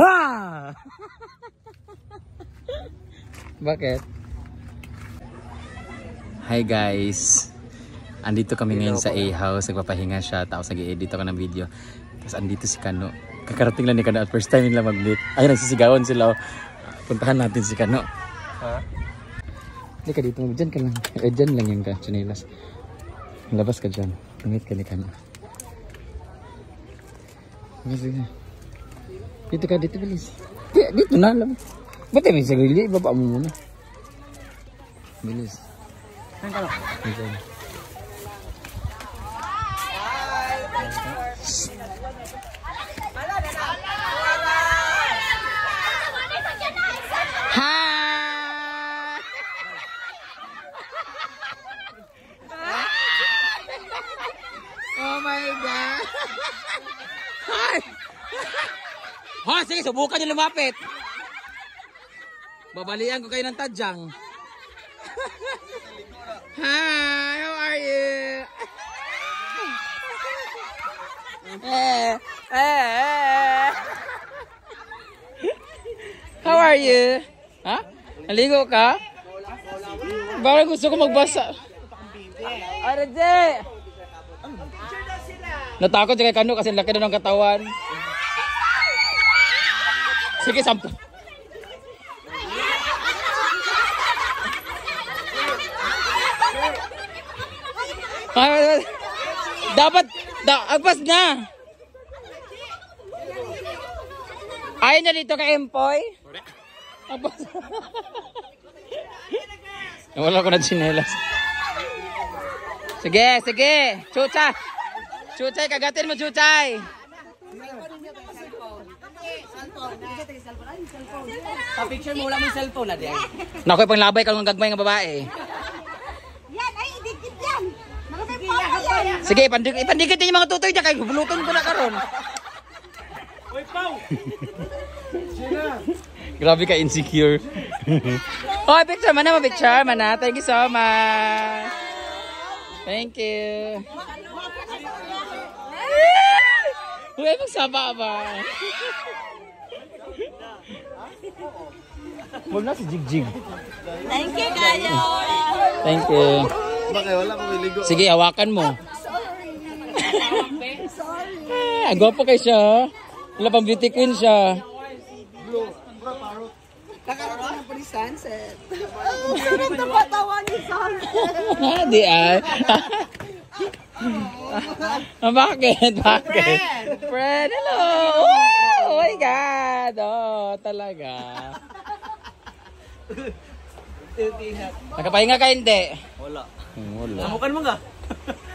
Ha! Bakit? Hi guys. Andito kami ngayon sa A-house. Nagpapahinga siya. Tapos nag-i-edit ako ng video. Tapos andito si Kano. Kakarating lang ni Kano at first time nila mag-meet. Ay, nagsisigawan sila. Puntahan natin si Kano. Ha? Hindi ka dito. Diyan ka lang. Diyan lang yung chinilas. Labas ka dyan. Meet ka ni Kano. Sige. Dito ka, dito bilis. Dito na lang. Ba't may sagili? Ibaba mo muna. Bilis. Saan ka lang? Dito. Hi! Oh my God! Hi! Ha, sige, subukan niyo lumapit. Babalian ko kayo ng tadyang. Hi, how are you? How are you? Ha? Naligo ka? Bakit gusto ko magbasa? Arade! Natakot siya kay Kano kasi laki na ng katawan. Sige, sampo. Dapat, agpas na. Ayaw niya dito kay Empoy? Agpas. Wala ko na chinelas. Sige, sige. Chuchay. Chuchay, kagatin mo, Chuchay. Pa-picture mo, wala mo yung cellphone na diyan. Nakoy, panglabay ka ng gagmay ng babae. Yan, ay, idikit yan. Sige, ipandikit din yung mga tutoy dyan. Kaya buluton ko na karon. Uy, Pao! Grabe ka insecure. Oh, picture man na, picture man na. Thank you so much. Thank you. Uy, magsaba ba? Huwag na si Jigjig. Thank you, kayo. Thank you. Bakit wala ko miligo? Sige, hawakan mo. Ah, gwapo kayo siya. Wala pang beauty queen siya. Kakaroon ng puli sunset. Ang sarap na patawa ni sunset. Di ay. Bakit? Bakit? Fred, hello! Oh my God! Oh, talaga. Nakapahinga ka hindi? Wala. Wala. Namukan mo nga?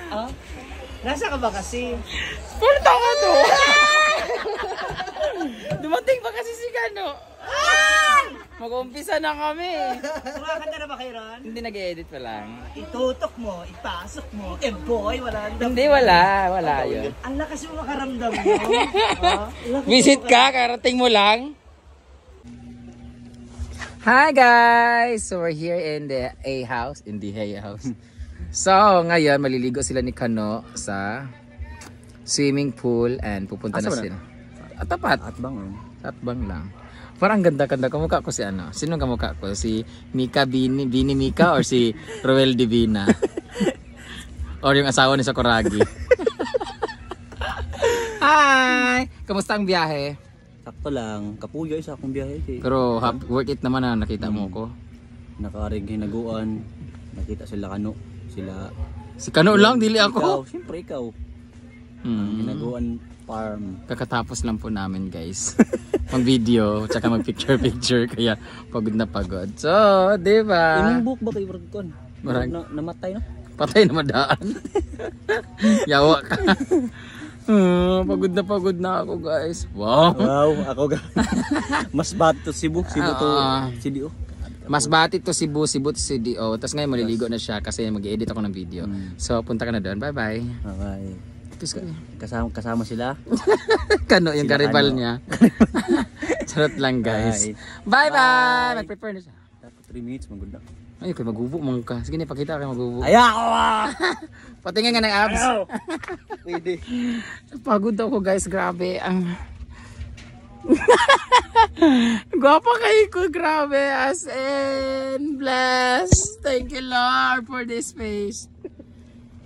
Ah? Nasa ka ba kasi? Punta ka to! Dumating pa kasi si Kano. Mag-umpisa na kami. Kumakanta na ba kayo ron? Hindi nag-edit pa lang. Itutok mo, ipasok mo. Eh boy, wala. Hindi, wala yun. Ang lakas yung makaramdam mo. Visit ka, karating mo lang. Hi guys! So we're here in the A-house. So ngayon, maliligo sila ni Kano sa swimming pool and pupunta na sila. Tapat. Atbang lang. Parang ganda-ganda. Kamukha ko si ano? Sino kamukha ko? Si Mika Bini Mika or si Roel Divina? Or yung asawa ni Sakuragi? Hi! Kamusta ang biyahe? Sakto lang. Kapuyo isa akong biyahe. Pero worth it naman na nakita mo ko. Nakaring hinaguan. Nakita sila Kano. Si Kano lang, dili ako. Siyempre ikaw. Hinaguan farm. Kakatapos lang po namin guys. Mag video, tsaka mag picture. Kaya pagod na pagod. So, di ba? Inong book ba kayo Ragkon? Namatay no? Patay na madaan. Yawa ka. Pagod na ako guys. Wow, ako ga. Mas bad to Cebu to CDO. Mas bati to Cebu to CDO. Tapos ngayon maliligo na siya kasi mag-edit ako ng video. So punta ka na doon. Bye. Kasama sila. Kano yung karibal niya. Charot lang guys. Bye. Mag-prepare na siya. 3 minutes magod na. Ay, kayo magubo mong ka. Sige na, pakita kayo magubo. Ayaw! Patingin nga ng abs. Pwede. Pagod ako guys, grabe. Gwapa kayo ko, grabe. As in, bless. Thank you, Lord, for this face.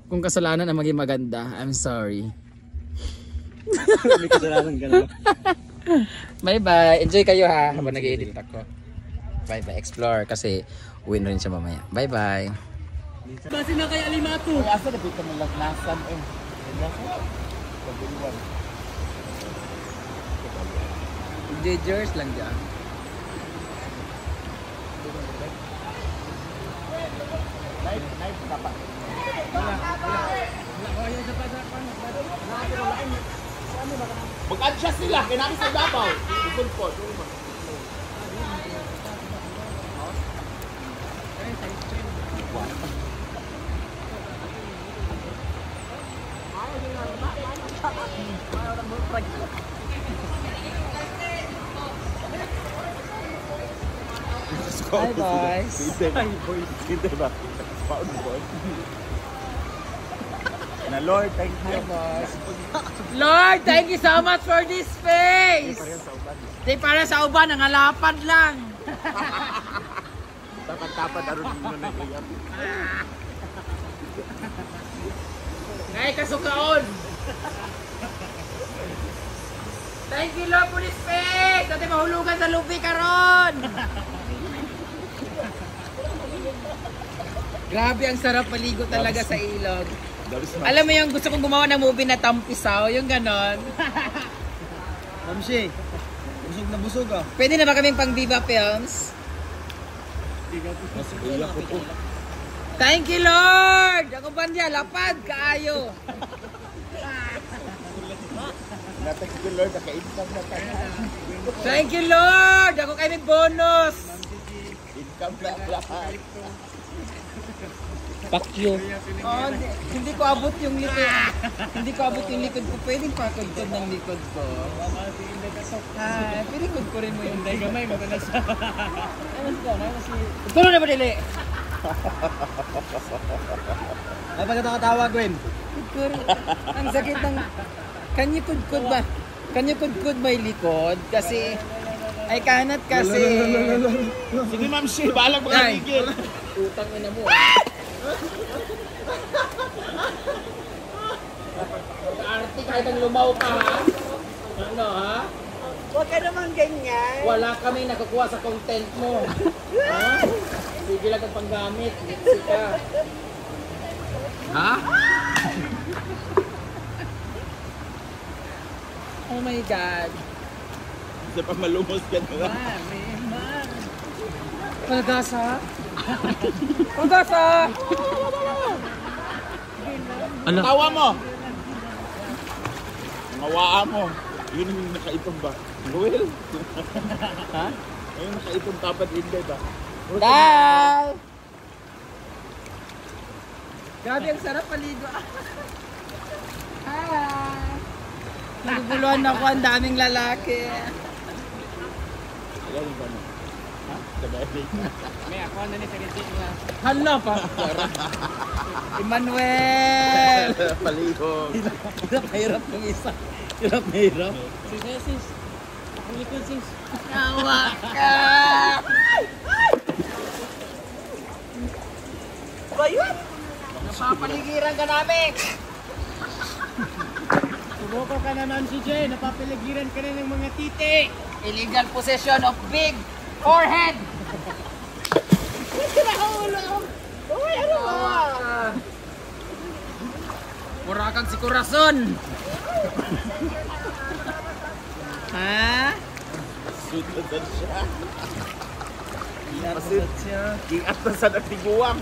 Kung kasalanan na maging maganda, I'm sorry. May kasalanan ka na. Bye-bye. Enjoy kayo ha, habang nag-edit ako. Bye-bye. Explore kasi uwi na rin siya mamaya. Bye-bye. Basi na kay Alimato. Ay, asa na ka mo lagnasan eh. Jejers lang dyan. Mag-adjust sila, kailangan sa dabaw. Isulpot. Hi guys. Hindi ba? Paano boy? Na Lord, thank you. Lord, thank you so much for this space. Di para sa uban, nangalapad lang. Tapat-tapat aron mo na kaya. Ngay kasukaon. Thank you Lord for this space. Dati mahulugan sa lupi karon. Grabe, ang sarap maligo talaga sa ilog. Alam mo yung gusto kong gumawa ng movie na Tampisaw, yung ganon. Mamsi, busog na busog ah. Pwede na ba kaming pang Viva Films? Thank you Lord! Ako ba niya, lapad, kaayo. Thank you Lord, naka-income na tayo. Thank you Lord! Ako kayo may bonus. Income na lahat. Fuck you. Oh, hindi ko abot yung likod. Hindi ko abot yung likod ko. Pwedeng pakod-kod ng likod ko. Pwedeng ko rin mo yung gamay mo. Ito na ba dili? Ay, pagkatatawa, Gwen. Ang sakit ng... Kanyukod-kod ba? Kanyukod-kod may likod? Kasi... I cannot kasi... Sige ma'am, si balag mga ligil. Utang na mo. Arte kahit ang lumaw ka ha? Ano ha? Huwag ka naman ganyan. Wala kami nakakuha sa content mo. Ha? Sige lang ang panggamit. Let's ka. Ha? Oh my God. Isa pa malumos ka na lang. Pagasa? Pagasa! Ano? Tawa mo! Mawaa mo. Yun yung nakaitong ba? Will? Ha? Ayun nakaitong tapat hindi ba? Dal! Grabe, ang sarap paligo. Hi! Naguguluhan ako, ang daming lalaki. Ayan yung ano? Ha? Sabay. May ako na ni Tagati na. Hala pa! Emmanuel! Paligo. Hirap ng isa. Hirap na hirap. Sis. Ang likod sis. Nawa ka! Ba yun? Napapaligiran ka namin! Sumoko ka naman si Jay. Napapiligiran ka na ng mga titi. Illegal possession of big forehead! Uy, ano ba? Mura kang si Corazon! Ha? Sweet na dan siya. Ingat na sa natiguang.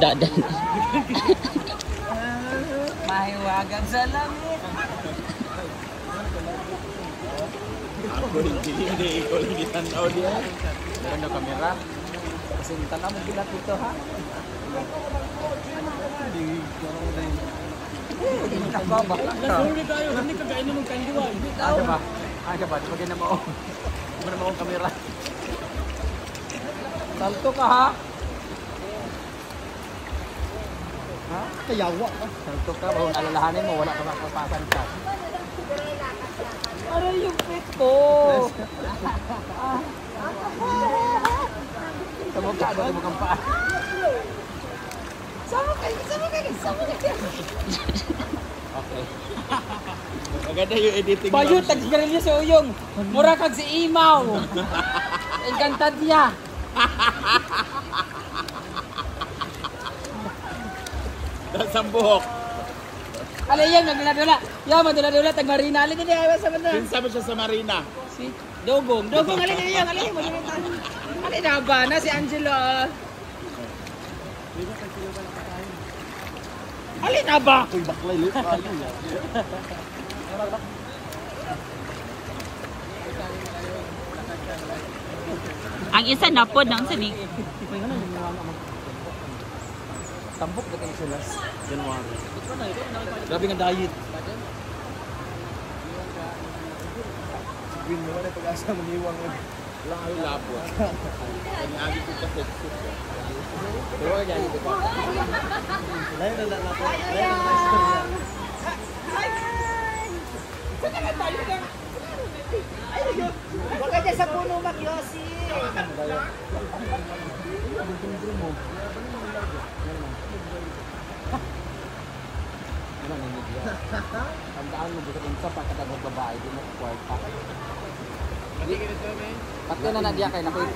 Dadan. Mahiwagang sa langit. Ako hindi ikaw lang itanaw niya. Meron na kamera. Kasi tanaw mo bilat dito ha. Sorry tayo. Hindi ka kainin mong kandiwa. Ano ba? Ano ba? Di ba ganyan mo? Di ba naman akong kamera? Salto ka ha? Kayawa ka. Santo ka, kung alalahanin mo, wala ka makapasan ka. Aray yung pet ko. Sa mukha, doon mo kang paa. Sama kayo. Okay. Maganda yung editing. Bayot, tagsigarilyo sa uyong. Mura kag si Imaw. Encantadya. Sa buhok. Alay yan, nagdula-dula. Yan, madula-dula, tag Marina. Alay din, ayaw sa banda. Pinsa mo siya sa Marina. Si Dogong. Dogong, alay din yan, alay. Alay na ba na si Angelo. Alay na ba? Uy, baklay lit. Ang isa napod ng sinig. Tambok na kayo sila. January. Grabe nga diet. Win mo na pag-asa mo niwang. Wala kayo labo. Kanyagi ko kasi. Pero kaya dito pa. Layo na nato. Layo na istorya. Huwag ka dyan sa puno magyosi. Tandaan mo, gusto kong sa pagkatagod babae, di mo kwarta. Pati na na diya kay nakoy.